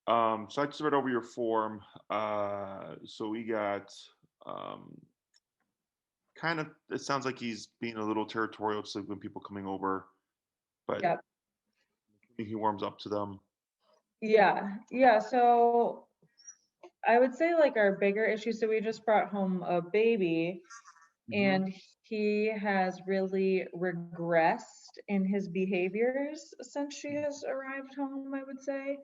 So I just read over your form. So we got um, kind of. It sounds like he's being a little territorial, just like when people coming over, but Yep. he warms up to them. Yeah. Yeah. So I would say like our bigger issue. So we just brought home a baby, Hmm. and he has really regressed in his behaviors since she has arrived home, I would say.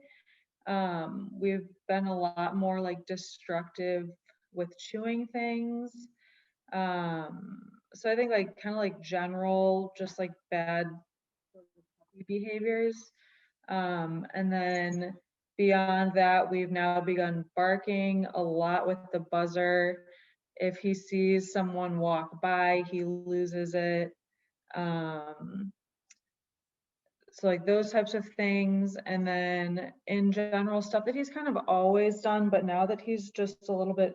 We've been a lot more like destructive with chewing things. So I think like kind of like general, just like bad puppy behaviors. And then beyond that, we've now begun barking a lot with the buzzer. If he sees someone walk by, he loses it. Um, so like those types of things. And then in general, stuff that he's kind of always done, but now that he's just a little bit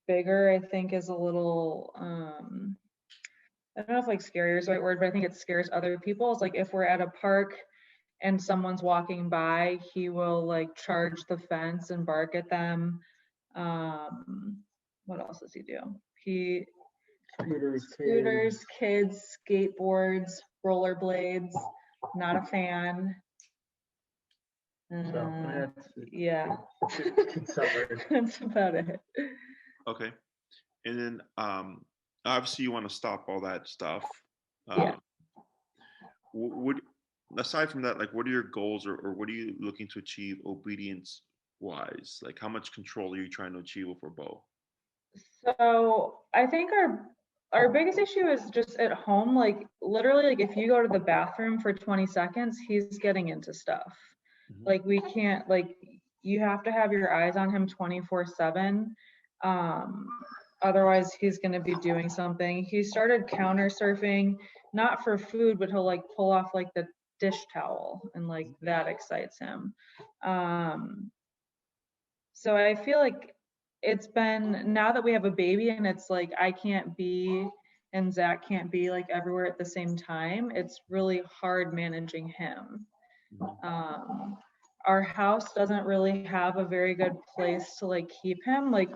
bigger, I think is a little I don't know if like scary is the right word, but I think it scares other people. It's like if we're at a park and someone's walking by, he will like charge the fence and bark at them. What else does he do? He Scooters, scooters, kids, skateboards, rollerblades. Not a fan. so that's Yeah, summer. that's about it. Okay, and then obviously you want to stop all that stuff. Yeah. Uh, what aside from that, like, what are your goals, or what are you looking to achieve obedience wise? Like, how much control are you trying to achieve over Bo? So I think our biggest issue is just at home. Like literally, like if you go to the bathroom for 20 seconds, he's getting into stuff. Hmm. Like we can't like you have to have your eyes on him 24/7. Um, Otherwise he's gonna be doing something. He started counter surfing, not for food, but he'll like pull off like the dish towel and like that excites him. Um, so I feel like it's been now that we have a baby and it's like I can't be and Zach can't be like everywhere at the same time. It's really hard managing him. Hmm. Um, our house doesn't really have a very good place to like keep him. Like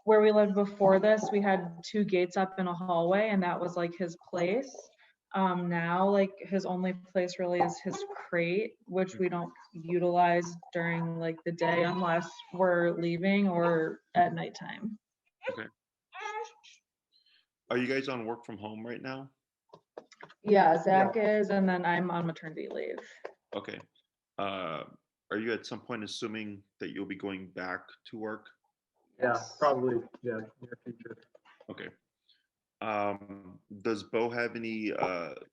where we lived before this, we had two gates up in a hallway, and that was like his place. Now, like his only place really is his crate, which we don't utilize during like the day unless we're leaving or at nighttime. Okay. Are you guys on work from home right now? Yeah, Zach is, and then I'm on maternity leave. Okay. Uh, are you at some point assuming that you'll be going back to work? Yeah, Yes. probably. Yeah, near future. Okay. Does Bo have any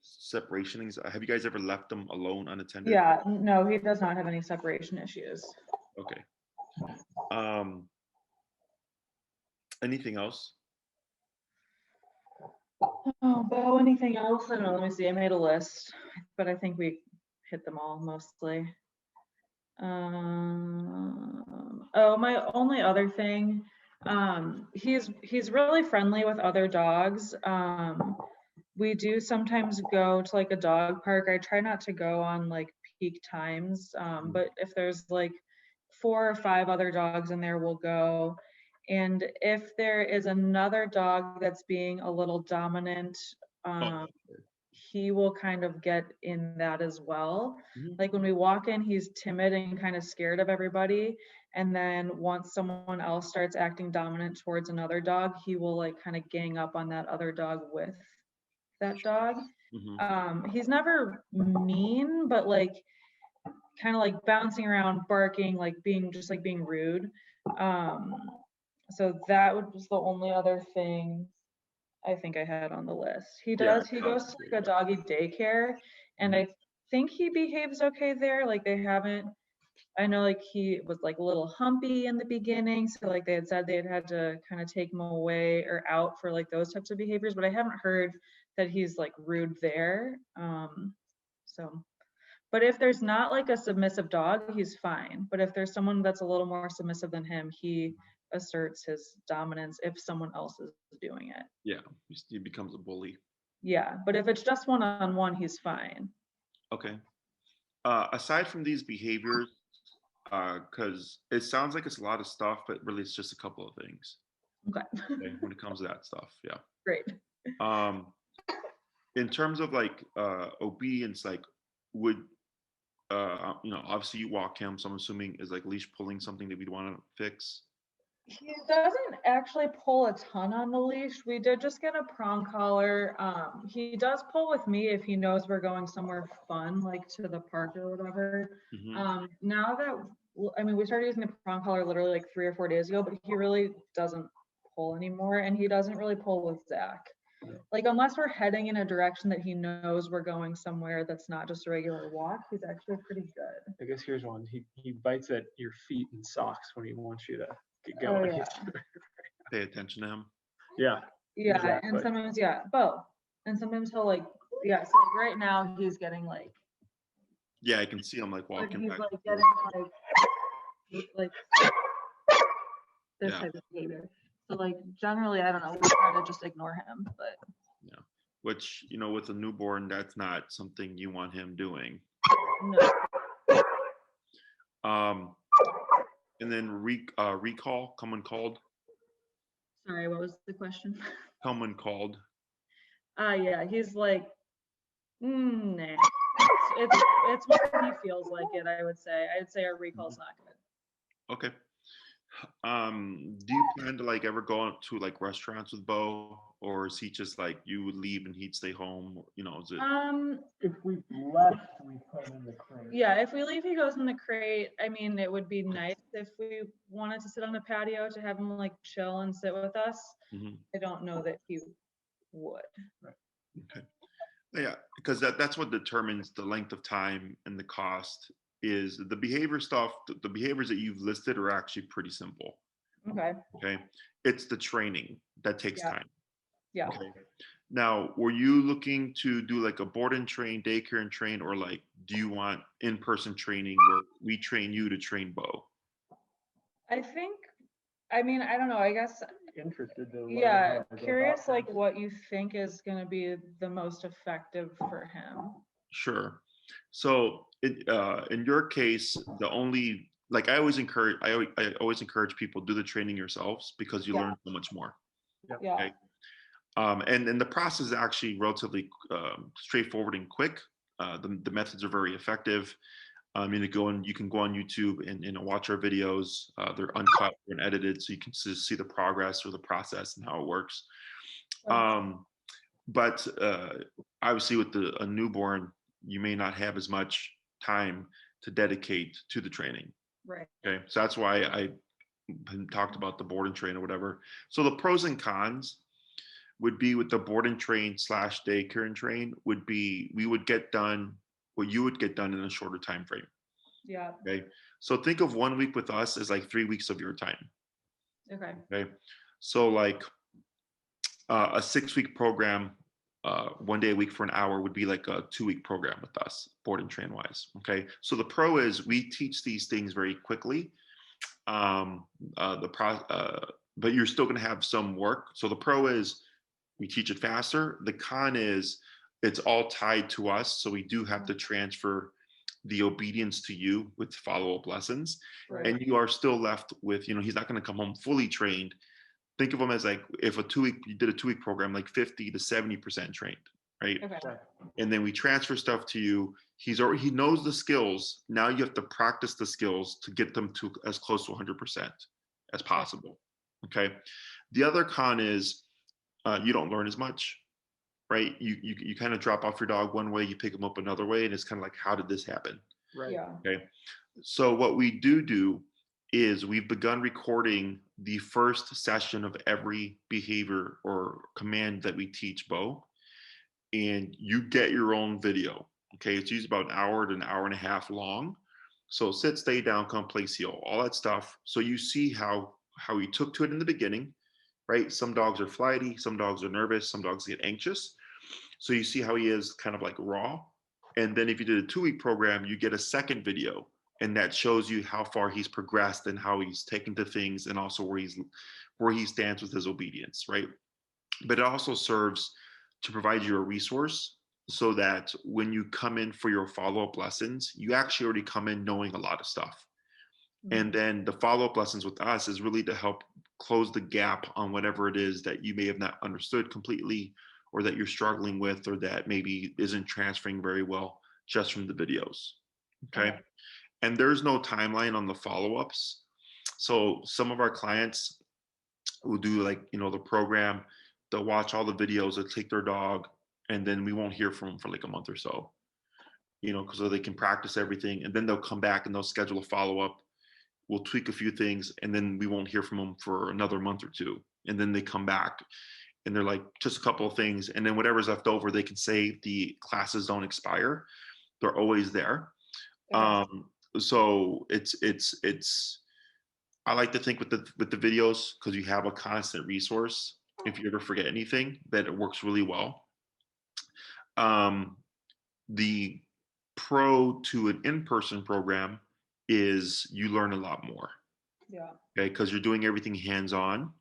separations? Have you guys ever left them alone unattended? Yeah, no, he does not have any separation issues. Okay. Um, anything else? Oh, Bo, anything else? I don't know. Let me see. I made a list, but I think we hit them all mostly. Oh, my only other thing, he's really friendly with other dogs. We do sometimes go to like a dog park. I try not to go on like peak times, but if there's like 4 or 5 other dogs in there, we'll go. And if there is another dog that's being a little dominant, um, he will kind of get in that as well. Mhm. Like when we walk in, he's timid and kind of scared of everybody. And then once someone else starts acting dominant towards another dog, he will like kind of gang up on that other dog with that dog. Mhm. He's never mean, but like kind of like bouncing around, barking, like being just like being rude. Um, so that was the only other thing I think I had on the list. He Yeah. does, he goes to like a doggy daycare, and I think he behaves okay there. Like they haven't, I know like he was like a little humpy in the beginning, so like they had said they had to kind of take him away or out for like those types of behaviors, but I haven't heard that he's like rude there. So but if there's not like a submissive dog, he's fine. But if there's someone that's a little more submissive than him, he asserts his dominance if someone else is doing it. Yeah. He becomes a bully. Yeah, but if it's just one-on-one, he's fine. Okay. Aside from these behaviors, Because it sounds like it's a lot of stuff, but really it's just a couple of things. Okay, Okay, when it comes to that stuff, yeah. great. Um, in terms of like obedience, like would obviously you walk him, so I'm assuming is like leash pulling something that we'd want to fix. He doesn't actually pull a ton on the leash. We did just get a prong collar. He does pull with me if he knows we're going somewhere fun, like to the park or whatever. Mhm. Now that, I mean, we started using the prong collar literally like 3 or 4 days ago, but he really doesn't pull anymore, and he doesn't really pull with Zach. Like unless we're heading in a direction that he knows we're going somewhere that's not just a regular walk, he's actually pretty good. I guess here's one. He bites at your feet in socks when he wants you to get Oh, going. yeah. Pay attention to him. Yeah. Yeah, Exactly. and sometimes, yeah, both. And sometimes he'll like, yeah, so like right now he's getting like Yeah, I can see him like he's walking back. like and getting forth. like this Yeah. type of behavior. So like generally, I don't know, we try to just ignore him, but Yeah. Which, with a newborn, that's not something you want him doing. no. Um, and then recall, come when called. Sorry, what was the question? Come when called. Yeah, he's like, nah. It's when he feels like it, I would say. I'd say our recall's not good. Okay. Do you plan to like ever go out to like restaurants with Bo, or is he just like you would leave and he'd stay home? Is it If we left, we put him in the crate. Yeah, if we leave, he goes in the crate. I mean, it would be nice if we wanted to sit on the patio to have him like chill and sit with us. Mhm. I don't know that he would. Okay? Yeah, because that's what determines the length of time and the cost. Is the behavior stuff? The behaviors that you've listed are actually pretty simple. Okay. Okay, it's the training that takes Yeah. time. Yeah. Okay. Now, were you looking to do like a board and train, daycare and train, or like do you want in-person training where we train you to train Bo? I think, I mean, I don't know. I guess, Interested to learn yeah, how to go curious about like things. what you think is going to be the most effective for him. Sure. So in your case, the only like I always encourage people do the training yourselves because you Yeah. learn so much more. Yeah. Okay. And the process is actually relatively straightforward and quick. The methods are very effective. You can go on YouTube and watch our videos. They're uncut and edited, so you can see the progress or the process and how it works. Um, but obviously, with a newborn, you may not have as much time to dedicate to the training. Right. Okay, so that's why I talked about the board and train or whatever. So the pros and cons would be with the board and train / daycare and train would be we would get done what you would get done in a shorter time frame. Yeah. Okay, so think of 1 week with us as like 3 weeks of your time. Okay. Okay, so like a 6 week program, 1 day a week for an hour would be like a 2 week program with us, board and train wise. Okay, so the pro is we teach these things very quickly. But you're still going to have some work. So the pro is we teach it faster. The con is it's all tied to us, so we do have to transfer the obedience to you with follow-up lessons, Right. and you are still left with he's not going to come home fully trained. Think of them as like if you did a 2 week program, like 50 to 70% trained, right? Okay. And then we transfer stuff to you. He knows the skills. Now you have to practice the skills to get them to as close to 100% as possible. Okay. The other con is you don't learn as much, right? You kind of drop off your dog one way, you pick him up another way, and it's kind of like, how did this happen? Right. Yeah. Okay. So what we do is we've begun recording the first session of every behavior or command that we teach Bo, and you get your own video. Okay, it's usually about an hour to an hour and a half long. So sit, stay down, come, place, heel, all that stuff. So you see how he took to it in the beginning, right? Some dogs are flighty, some dogs are nervous, some dogs get anxious. So you see how he is kind of like raw. And then if you did a 2 week program, you get a second video, and that shows you how far he's progressed and how he's taken to things, and also where he stands with his obedience, right? But it also serves to provide you a resource so that when you come in for your follow-up lessons, you actually already come in knowing a lot of stuff. And then the follow-up lessons with us is really to help close the gap on whatever it is that you may have not understood completely, or that you're struggling with, or that maybe isn't transferring very well just from the videos. Okay. And there's no timeline on the follow-ups. So some of our clients will do, like, the program, they'll watch all the videos, they'll take their dog, and then we won't hear from them for like a month or so, because so they can practice everything. And then they'll come back and they'll schedule a follow-up. We'll tweak a few things, and then we won't hear from them for another month or two. And then they come back and they're like, just a couple of things. And then whatever's left over, they can say the classes don't expire. They're always there. So it's I like to think with the videos, because you have a constant resource. If you ever forget anything, that it works really well. The pro to an in-person program is you learn a lot more. Yeah. Okay, because you're doing everything hands-on.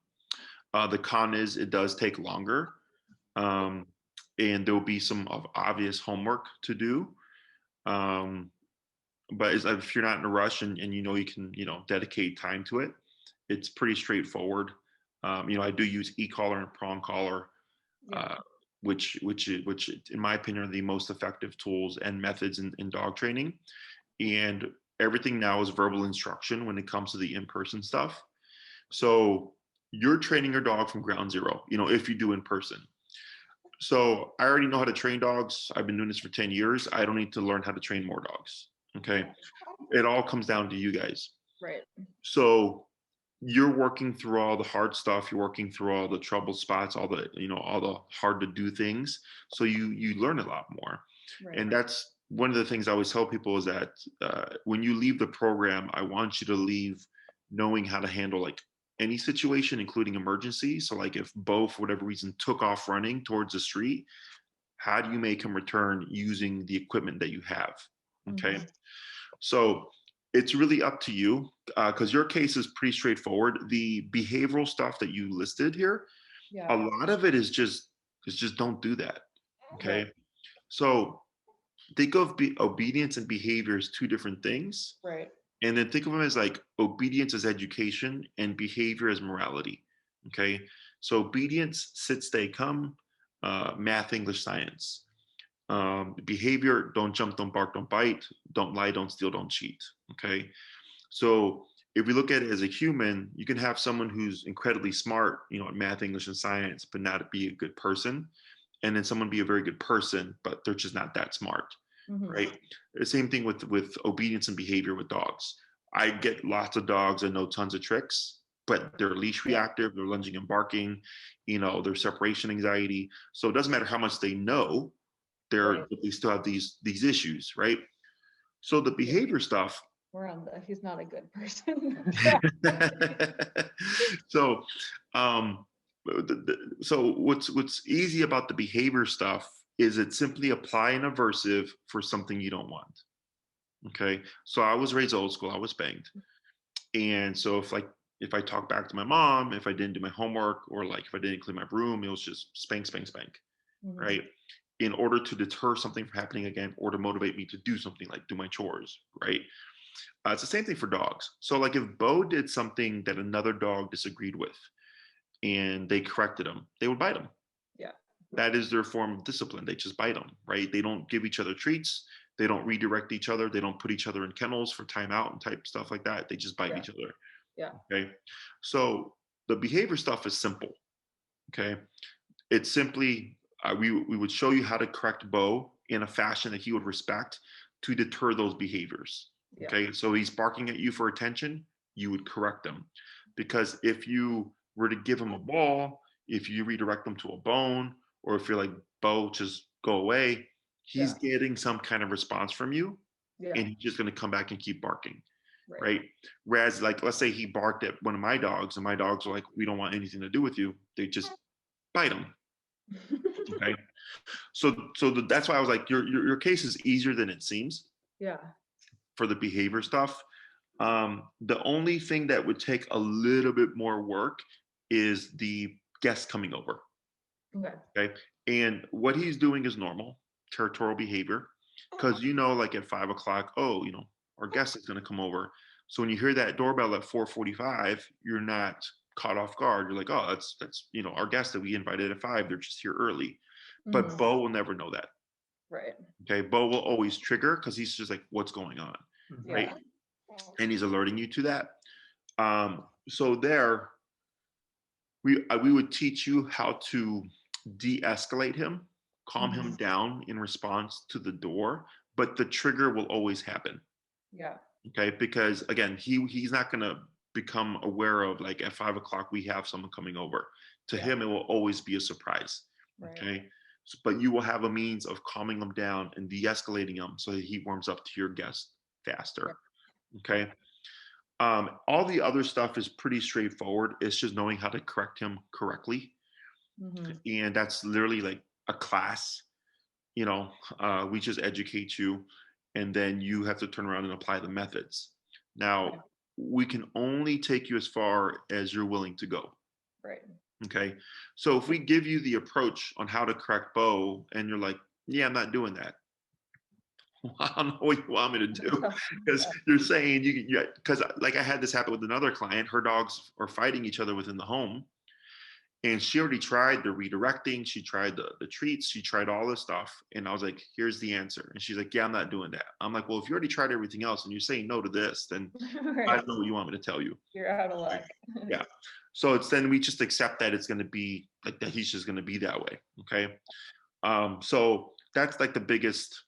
The con is it does take longer, and there'll be some obvious homework to do. But if you're not in a rush and you can dedicate time to it, it's pretty straightforward. I do use e-collar and prong collar, which in my opinion are the most effective tools and methods in dog training. And everything now is verbal instruction when it comes to the in-person stuff. So you're training your dog from ground zero, if you do in person. So I already know how to train dogs. I've been doing this for 10 years. I don't need to learn how to train more dogs. Okay. It all comes down to you guys. Right. So you're working through all the hard stuff. You're working through all the trouble spots, all the hard to do things. So you learn a lot more. Right. And that's one of the things I always tell people is that when you leave the program, I want you to leave knowing how to handle like any situation, including emergency. So like if Bo, for whatever reason, took off running towards the street, how do you make him return using the equipment that you have? Okay. So it's really up to you, because your case is pretty straightforward. The behavioral stuff that you listed here, a lot of it is just don't do that. Okay. Right. So think of obedience and behavior as two different things. Right. And then think of them as like obedience as education and behavior as morality. Okay. So obedience, sit, stay, come, math, English, science. Behavior, don't jump, don't bark, don't bite, don't lie, don't steal, don't cheat. Okay. So if we look at it as a human, you can have someone who's incredibly smart, at math, English, and science, but not be a good person. And then someone be a very good person, but they're just not that smart. Right. The same thing with obedience and behavior with dogs. I get lots of dogs that know tons of tricks, but they're leash reactive, they're lunging and barking, their separation anxiety. So it doesn't matter how much they know, they still have these issues, right? So the behavior stuff. He's not a good person. So, so what's easy about the behavior stuff is it simply apply an aversive for something you don't want. Okay. So I was raised old school. I was spanked. And so if I talk back to my mom, if I didn't do my homework, or like if I didn't clean my room, it was just spank, spank, spank. Right. In order to deter something from happening again, or to motivate me to do something like do my chores. Right. It's the same thing for dogs. So like if Bo did something that another dog disagreed with and they corrected him, they would bite him. Yeah. That is their form of discipline. They just bite them, right? They don't give each other treats. They don't redirect each other. They don't put each other in kennels for timeout and type stuff like that. They just bite each other. Yeah. Okay. So the behavior stuff is simple. Okay. It's simply, we would show you how to correct Bo in a fashion that he would respect to deter those behaviors. Yeah. Okay. So he's barking at you for attention, you would correct him. Because if you were to give him a ball, if you redirect him to a bone, or if you're like, Bo, just go away, he's getting some kind of response from you, and he's just going to come back and keep barking. Right. Whereas, like, let's say he barked at one of my dogs, and my dogs are like, we don't want anything to do with you. They just bite him. Okay. So that's why I was like, your case is easier than it seems. Yeah. For the behavior stuff. The only thing that would take a little bit more work is the guest coming over. Okay. And what he's doing is normal territorial behavior, because like at 5 o'clock, our guest is going to come over. So when you hear that doorbell at 4:45, you're not caught off guard. You're like, oh, that's our guest that we invited at 5. They're just here early. But Mhm. Bo will never know that. Right. Okay, Bo will always trigger because he's just like, what's going on, right? Yeah. And he's alerting you to that. So there, we would teach you how to de-escalate him, calm him Mhm. down in response to the door, but the trigger will always happen. Yeah. Okay, because again, he's not gonna become aware of like at 5 o'clock we have someone coming over. To Yeah. him, it will always be a surprise. Right. Okay. But you will have a means of calming him down and de-escalating him so that he warms up to your guest faster. Okay. All the other stuff is pretty straightforward. It's just knowing how to correct him correctly. Mhm. And that's literally like a class. We just educate you, and then you have to turn around and apply the methods. Now, we can only take you as far as you're willing to go. Right. Okay. So if we give you the approach on how to correct Bo and you're like, yeah, I'm not doing that. I don't know what you want me to do, because you're saying because like I had this happen with another client. Her dogs are fighting each other within the home, and she already tried the redirecting. She tried the treats. She tried all this stuff. And I was like, here's the answer. And she's like, yeah, I'm not doing that. I'm like, well, if you already tried everything else and you're saying no to this, then I Right. don't know what you want me to tell you. You're out of luck. Yeah. So it's then we just accept that it's going to be like that. He's just going to be that way. Okay. So that's like the biggest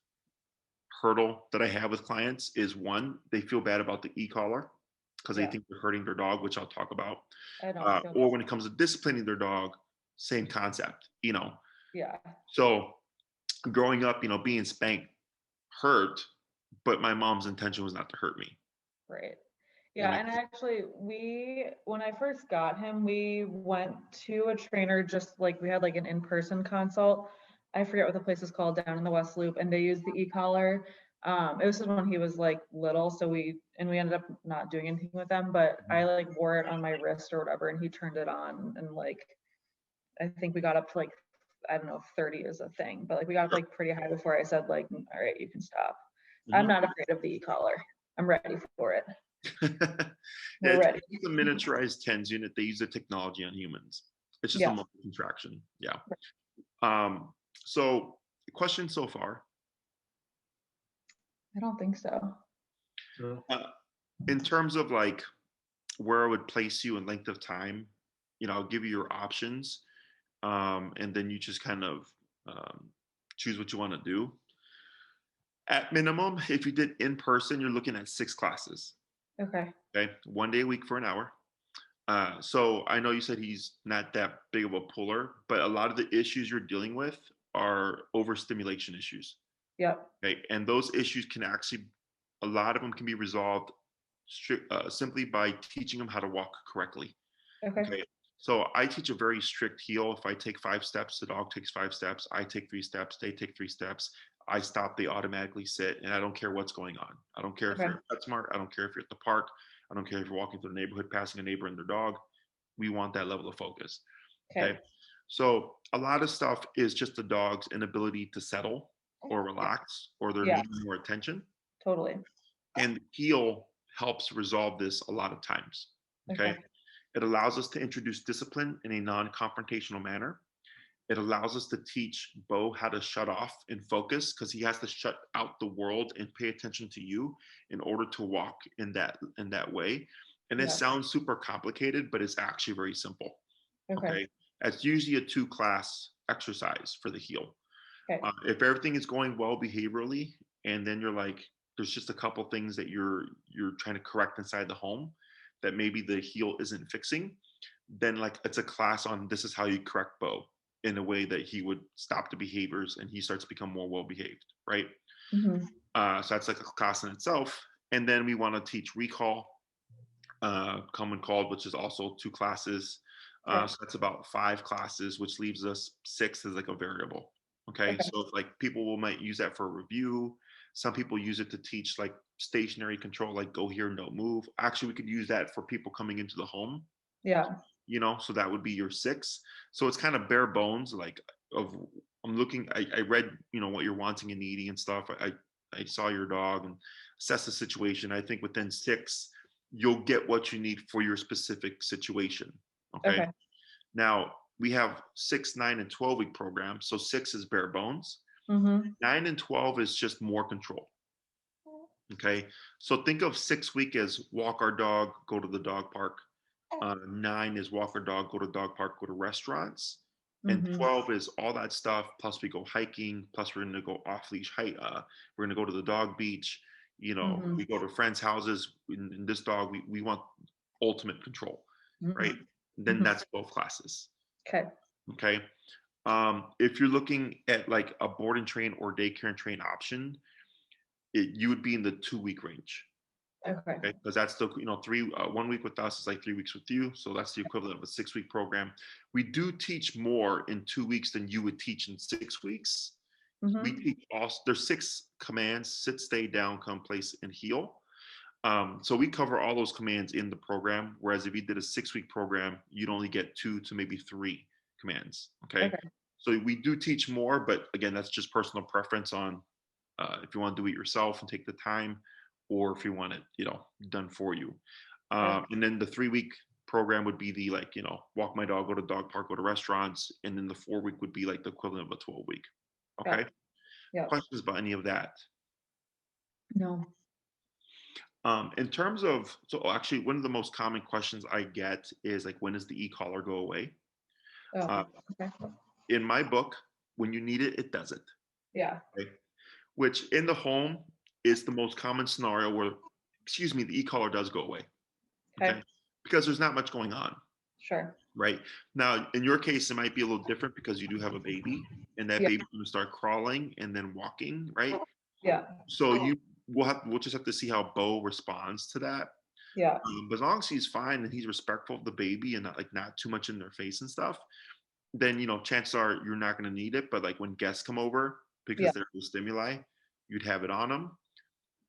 hurdle that I have with clients is, one, they feel bad about the e-collar because they Yeah. think they're hurting their dog, which I'll talk about. I don't feel Or when it comes to disciplining their dog, same concept. Yeah. So growing up, being spanked hurt, but my mom's intention was not to hurt me. Right. That Yeah, makes and actually when I first got him, we went to a trainer, just like we had like an in-person consult. I forget what the place is called down in the West Loop, and they used the e-collar. It was just when he was like little, so we ended up not doing anything with them, but I like wore it on my wrist or whatever, and he turned it on, and like I think we got up to like, I don't know if 30 is a thing, but like we got up like pretty high before I said like, all right, you can stop. I'm Mhm. not afraid of the e-collar. I'm ready for it. Yeah, We're ready. it's a miniaturized TENS unit. They use the technology on humans. It's just a Yeah. muscle contraction. Yeah. So question so far. I don't think so. No. In terms of like where I would place you in length of time, I'll give you your options, and then you just kind of choose what you want to do. At minimum, if you did in person, you're looking at 6 classes. Okay. Okay, 1 day a week for an hour. So I know you said he's not that big of a puller, but a lot of the issues you're dealing with are overstimulation issues. Yep. Okay, and those issues can actually, a lot of them can be resolved simply by teaching them how to walk correctly. Okay. Okay, so I teach a very strict heel. If I take 5 steps, the dog takes 5 steps. I take 3 steps, they take 3 steps. I stop, they automatically sit, and I don't care what's going on. I don't care if Okay. you're at PetSmart. I don't care if you're at the park. I don't care if you're walking through the neighborhood, passing a neighbor and their dog. We want that level of focus. Okay. Okay. So a lot of stuff is just the dog's inability to settle or relax, or they're Yeah. needing more attention. Totally. And heel helps resolve this a lot of times. Okay. Okay. It allows us to introduce discipline in a non-confrontational manner. It allows us to teach Bo how to shut off and focus, because he has to shut out the world and pay attention to you in order to walk in that way. And it Yeah. sounds super complicated, but it's actually very simple. Okay. Okay. It's usually a 2-class exercise for the heel. Okay. If everything is going well behaviorally, and then you're like, there's just a couple things that you're trying to correct inside the home that maybe the heel isn't fixing, then like it's a class on this is how you correct Bo in a way that he would stop the behaviors and he starts to become more well behaved, right? Mm-hmm. So that's like a class in itself. And then we want to teach recall, come and called, which is also 2 classes. Okay. So that's about 5 classes, which leaves us 6 as like a variable. Okay. Okay. So if like people might use that for a review. Some people use it to teach like stationary control, like go here, no move. Actually, we could use that for people coming into the home, Yeah. so that would be your 6. So it's kind of bare bones, like of I read, what you're wanting and needing and stuff. I saw your dog and assessed the situation. I think within 6, you'll get what you need for your specific situation. Okay. Okay. Now we have 6, 9, and 12 week programs. So 6 is bare bones. Mm-hmm. 9 and 12 is just more control. Okay. So think of 6 week as walk our dog, go to the dog park. 9 is walk our dog, go to dog park, go to restaurants. And Mm-hmm. 12 is all that stuff. Plus we go hiking. Plus we're going to go off leash hike. We're going to go to the dog beach. You know, Mm-hmm. we go to friends' houses. In this dog, we want ultimate control, right? Then Mm-hmm. that's both classes. Okay. Okay. If you're looking at like a board and train or daycare and train option, you would be in the 2 week range. Okay. Okay, because that's the 1 week with us is like 3 weeks with you, so that's the equivalent of a 6 week program. We do teach more in 2 weeks than you would teach in 6 weeks. Mm-hmm. We teach there's 6 commands: sit, stay, down, come, place, and heel. So we cover all those commands in the program. Whereas if you did a 6 week program, you'd only get 2 to maybe 3 commands. Okay. Okay. So we do teach more, but again, that's just personal preference on if you want to do it yourself and take the time, or if you want it, done for you. Okay. And then the 3 week program would be the walk my dog, go to dog park, go to restaurants, and then the 4 week would be like the equivalent of a 12 week. Okay. Yeah. Questions about any of that? No. In terms of, so actually, one of the most common questions I get is like, when does the e-collar go away? Oh, okay. In my book, when you need it, it doesn't. Yeah. Okay? Which in the home is the most common scenario where, the e-collar does go away. Okay. Because there's not much going on. Sure. Right. Now, in your case, it might be a little different because you do have a baby, and that baby's going to start crawling and then walking, right? Yeah. So we'll just have to see how Bo responds to that. Yeah. But as long as he's fine and he's respectful of the baby and not too much in their face and stuff, then chances are you're not going to need it. But like when guests come over, because there's no stimuli, you'd have it on them.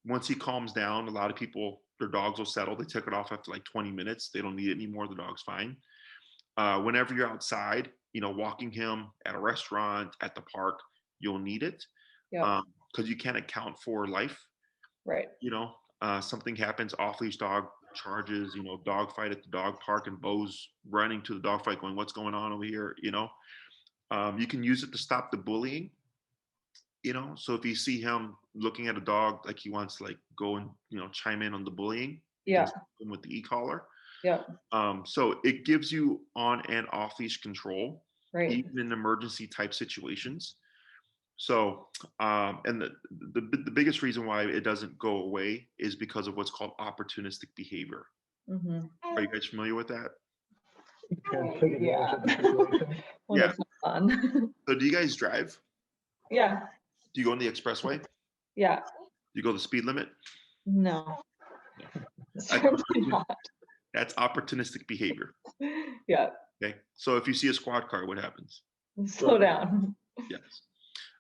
Once he calms down, a lot of people, their dogs will settle. They took it off after like 20 minutes. They don't need it anymore. The dog's fine. Whenever you're outside, walking him at a restaurant, at the park, you'll need it. Yeah. Because you can't account for life. Right. Something happens, off leash dog charges, dog fight at the dog park, and Bo's running to the dog fight going, what's going on over here? You can use it to stop the bullying. So if you see him looking at a dog like he wants to like go and chime in on the bullying, you can stop him with the e-collar. Yeah. So it gives you on and off leash control, Right. even in emergency type situations. So, and the biggest reason why it doesn't go away is because of what's called opportunistic behavior. Mm-hmm. Are you guys familiar with that? Yeah. Well, Yeah. that's not fun. So do you guys drive? Yeah. Do you go on the expressway? Do Yeah. you go the speed limit? No. No. Certainly not. That's opportunistic behavior. Yeah. Okay. So if you see a squad car, what happens? Slow down. Yes.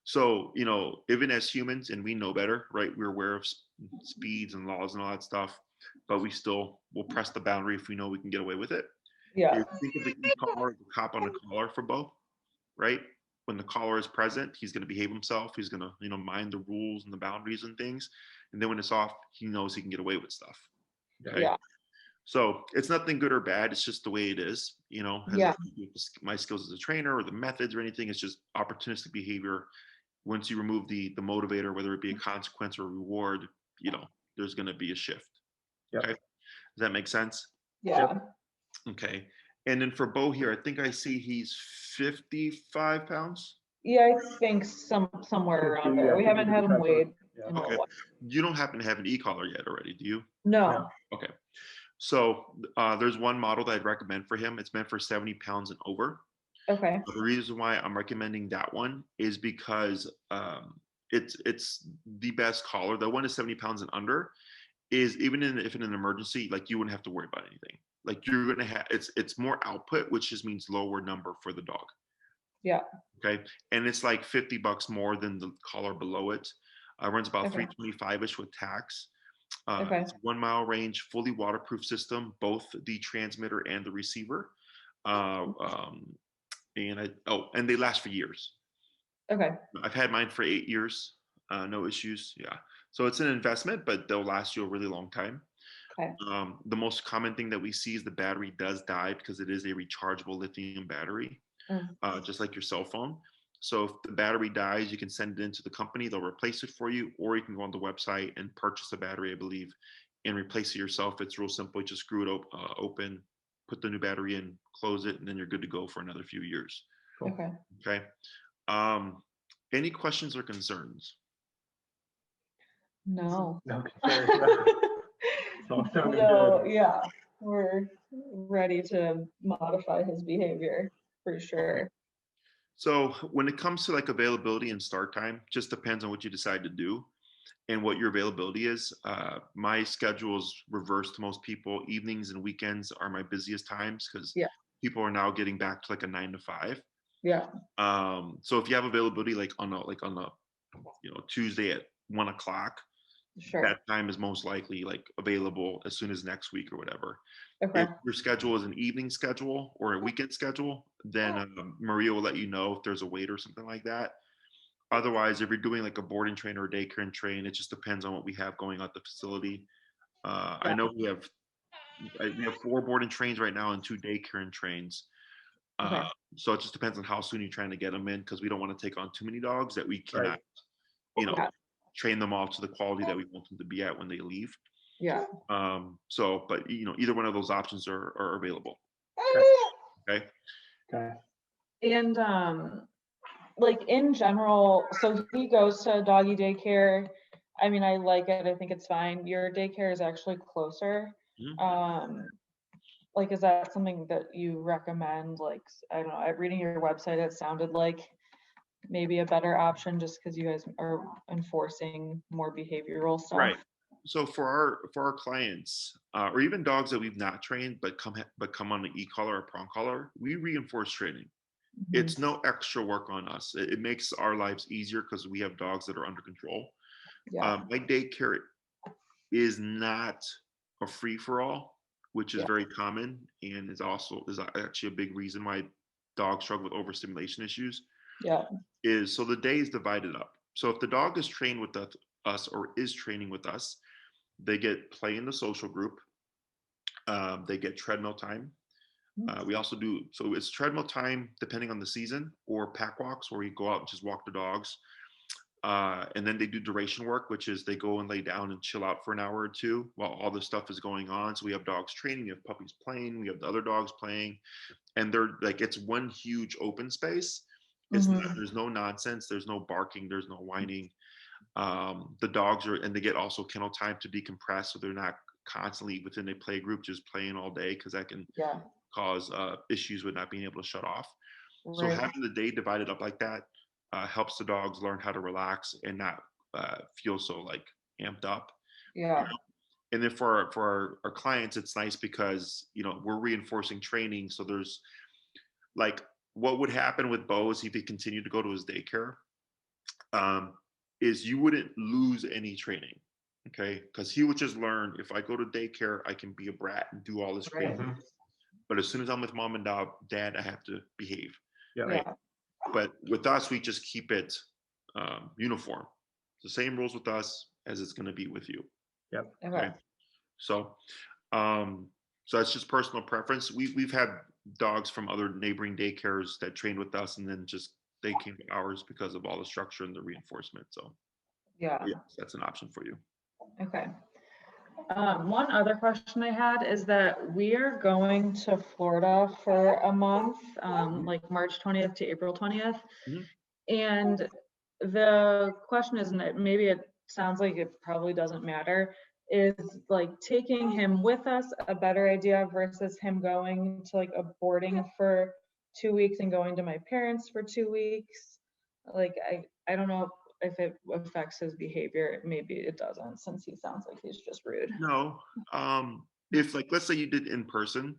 So, even as humans, and we know better, right? We're aware of speeds and laws and all that stuff, but we still will press the boundary if we know we can get away with it. Yeah. Think of the e-collar, the cop on the collar for Bo, right? When the collar is present, he's going to behave himself. He's going to, mind the rules and the boundaries and things. And then when it's off, he knows he can get away with stuff. Okay. Yeah. So it's nothing good or bad. It's just the way it is, has Yeah. nothing to do with my skills as a trainer or the methods or anything. It's just opportunistic behavior. Once you remove the motivator, whether it be a consequence or a reward, there's going to be a shift. Yep. Okay. Does that make sense? Yeah. Okay. And then for Bo here, I think I see he's 55 pounds. Yeah, I think somewhere around there. We haven't had him weighed in a Okay. while. You don't happen to have an e-collar yet already, do you? No. Okay. So there's one model that I'd recommend for him. It's meant for 70 pounds and over. Okay. The reason why I'm recommending that one is because it's the best collar. The one is 70 pounds and under is even if in an emergency, like you wouldn't have to worry about anything. Like you're gonna have it's more output, which just means lower number for the dog. Yeah. Okay. And it's like $50 more than the collar below it. Runs about 325-ish with tax. It's 1 mile range, fully waterproof system, both the transmitter and the receiver. And they last for years. Okay. I've had mine for 8 years, no issues. Yeah. So it's an investment, but they'll last you a really long time. Okay. The most common thing that we see is the battery does die because it is a rechargeable lithium battery, just like your cell phone. So if the battery dies, you can send it into the company, they'll replace it for you, or you can go on the website and purchase a battery, I believe, and replace it yourself. It's real simple. You just screw it open, put the new battery in, close it, and then you're good to go for another few years. Cool. Okay. Okay. Any questions or concerns? No. No concerns. It's all sounding So, good. yeah, we're ready to modify his behavior for sure. So when it comes to like availability and start time, just depends on what you decide to do and what your availability is. My schedule is reversed to most people. Evenings and weekends are my busiest times because Yeah. people are now getting back to like a 9 to 5. Yeah. So if you have availability like on a Tuesday at 1 o'clock, Sure. that time is most likely like available as soon as next week or whatever. Okay. If your schedule is an evening schedule or a weekend schedule, then Maria will let you know if there's a wait or something like that. Otherwise, if you're doing like a boarding train or a daycare and train, it just depends on what we have going on at the facility. I know we have 4 boarding trains right now and 2 daycare and trains. Okay. So it just depends on how soon you're trying to get them in because we don't want to take on too many dogs that we Right. cannot, you know, Yeah. train them all to the quality that we want them to be at when they leave. Yeah. But either one of those options are available. Okay. Okay. And like in general, so he goes to doggy daycare. I mean, I like it. I think it's fine. Your daycare is actually closer. Like, is that something that you recommend? Like, I don't know, reading your website, it sounded like maybe a better option just because you guys are enforcing more behavioral stuff. Right. So for our clients, or even dogs that we've not trained but come on an e-collar or prong collar, we reinforce training. Mhm. It's no extra work on us. It makes our lives easier because we have dogs that are under control. Yeah. My daycare is not a free for all, which is Yeah. very common and is actually a big reason why dogs struggle with overstimulation issues. Yeah. So the day is divided up. So if the dog is trained with us or is training with us, they get play in the social group. They get treadmill time. We also do, so it's treadmill time depending on the season, or pack walks where we go out and just walk the dogs. And then they do duration work, which is they go and lay down and chill out for an hour or two while all this stuff is going on. So we have dogs training, we have puppies playing, we have the other dogs playing, and they're like, it's one huge open space. There's no nonsense, there's no barking, there's no whining. The dogs and they get also kennel time to decompress, so they're not constantly within a play group just playing all day, because that can cause issues with not being able to shut off. So Right. having the day divided up like that helps the dogs learn how to relax and not feel so like amped up. Yeah. And then for our clients, it's nice because we're reinforcing training. So there's like, what would happen with Bo is if he continued to go to his daycare, is you wouldn't lose any training, okay? Because he would just learn, if I go to daycare, I can be a brat and do all this crazy. Mhm. But as soon as I'm with mom and dad, I have to behave. Yeah. Right. But with us, we just keep it uniform. The same rules with us as it's going to be with you. Yep. Okay. So that's just personal preference. We've had dogs from other neighboring daycares that trained with us, and then just they came to ours because of all the structure and the reinforcement. So Yeah. yes, that's an option for you. Okay. One other question I had is that we are going to Florida for a month, like March 20th to April 20th. And the question is, and maybe it sounds like it probably doesn't matter, is like taking him with us a better idea versus him going to like a boarding for 2 weeks and going to my parents for 2 weeks? Like, I don't know if it affects his behavior. Maybe it doesn't, since he sounds like he's just rude. No. If like, let's say you did in person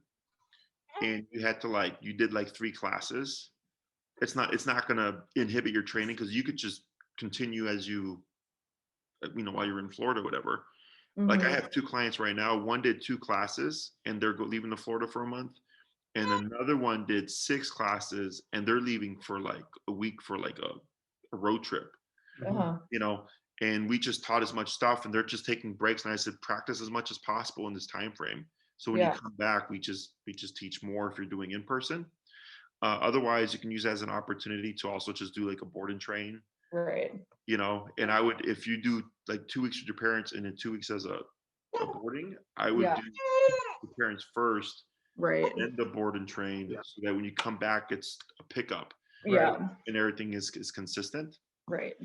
and you had to you did 3 classes, it's not going to inhibit your training, because you could just continue as while you're in Florida or whatever. Like, I have 2 clients right now. One did 2 classes and they're leaving to Florida for a month, and another one did 6 classes and they're leaving for like a week for like a road trip. and we just taught as much stuff, and they're just taking breaks. And I said, practice as much as possible in this time frame. So when you Yeah. come back, we just teach more if you're doing in person. Otherwise, you can use it as an opportunity to also just do like a board and train, Right. you know. And I would, if you do like 2 weeks with your parents and then 2 weeks as a boarding, I would Yeah. do the parents first, Right. then the board and train, Yeah. so that when you come back, it's a pickup Yeah. and everything is consistent. Right.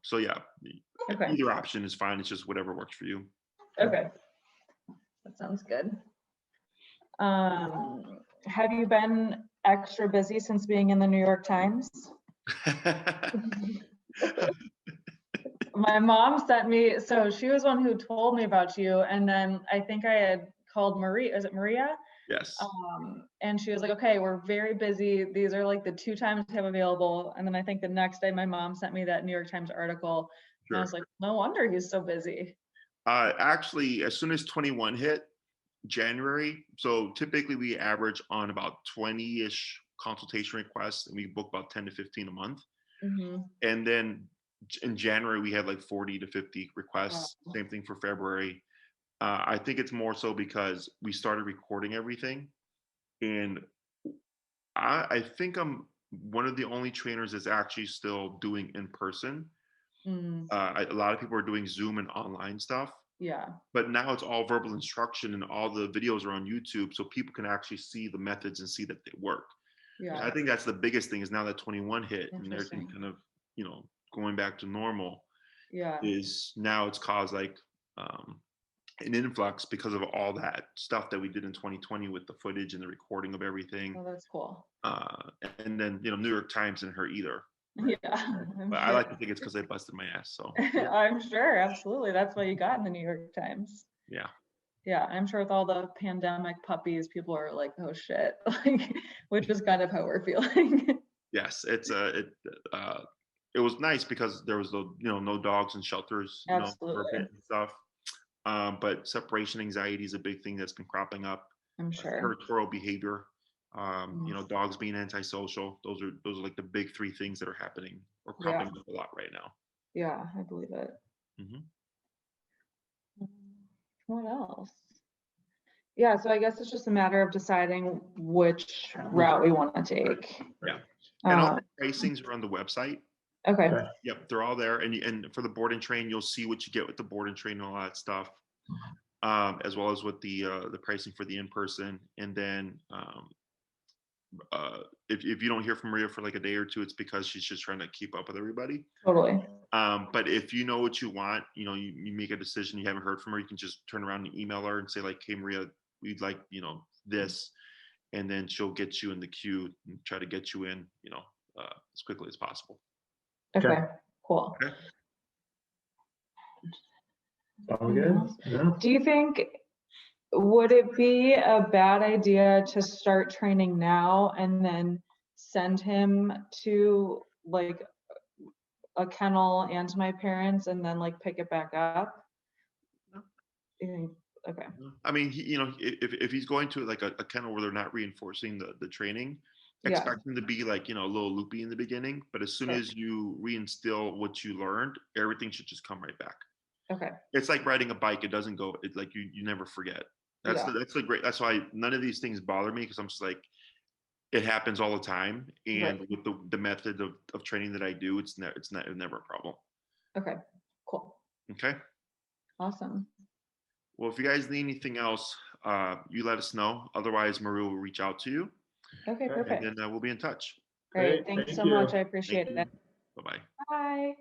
So yeah, Okay. either option is fine. It's just whatever works for you. Okay. That sounds good. Have you been extra busy since being in the New York Times? My mom sent me, so she was one who told me about you, and then I think I had called Maria. Is it Maria? Yes. And she was like, okay, we're very busy. These are like the 2 times we have available. And then I think the next day my mom sent me that New York Times article. And I was like, no wonder he's so busy. Actually, as soon as 21 hit, January, so typically we average on about 20-ish consultation requests, and we book about 10 to 15 a month. Mm-hmm. And then in January, we had like 40 to 50 requests. Wow. Same thing for February. I think it's more so because we started recording everything. And I think I'm one of the only trainers that's actually still doing in person. Mm, A lot of people are doing Zoom and online stuff. yeah. But now it's all verbal instruction, and all the videos are on YouTube, so people can actually see the methods and see that they work. Yeah. I think that's the biggest thing, is now that 21 hit and everything Interesting. kind of, you know, going back to normal, Yeah. is now it's caused like an influx because of all that stuff that we did in 2020 with the footage and the recording of everything. Oh, that's cool. And then, you know, New York Times didn't hurt either. Yeah. I'm But I sure. like to think it's because they busted my ass. So I'm sure. Absolutely. That's why you got in the New York Times. yeah. Yeah. I'm sure with all the pandemic puppies, people are like, oh shit. Like, which is kind of how we're feeling. Yes, it was nice because there was no dogs in shelters, for a Absolutely. bit and stuff. But separation anxiety is a big thing that's been cropping up. I'm sure. Territorial behavior, dogs being antisocial. Those are like the big 3 things that are happening or cropping up a lot right now. Yeah, I believe it. Mhm. What else? Yeah, so I guess it's just a matter of deciding which route we want to take. Yeah. And all the pricings are on the website. Okay. Yep, they're all there. And for the board and train, you'll see what you get with the board and train and all that stuff, as well as with the pricing for the in-person. And then if you don't hear from Maria for like a day or 2, it's because she's just trying to keep up with everybody. Totally. But if you know what you want, you make a decision, you haven't heard from her, you can just turn around and email her and say like, hey Maria, we'd like, this, and then she'll get you in the queue and try to get you in, as quickly as possible. Okay, cool. Okay. All good? Yeah. Do you think, would it be a bad idea to start training now and then send him to like a kennel and to my parents and then like pick it back up? Okay. I mean, if he's going to like a kennel where they're not reinforcing the training, Yeah. expect him to be like, a little loopy in the beginning, but as soon Sure. as you reinstill what you learned, everything should just come right back. Okay. It's like riding a bike. It doesn't go, it's like you never forget. That's that's why none of these things bother me, because I'm just like, it happens all the time. And Right. with the method of training that I do, it's never a problem. Okay, cool. Okay. Awesome. Well, if you guys need anything else, you let us know. Otherwise, Maria will reach out to you. Okay, perfect. And then we'll be in touch. All right, Great, thanks thank so you. much. I appreciate it. Bye-bye. Bye.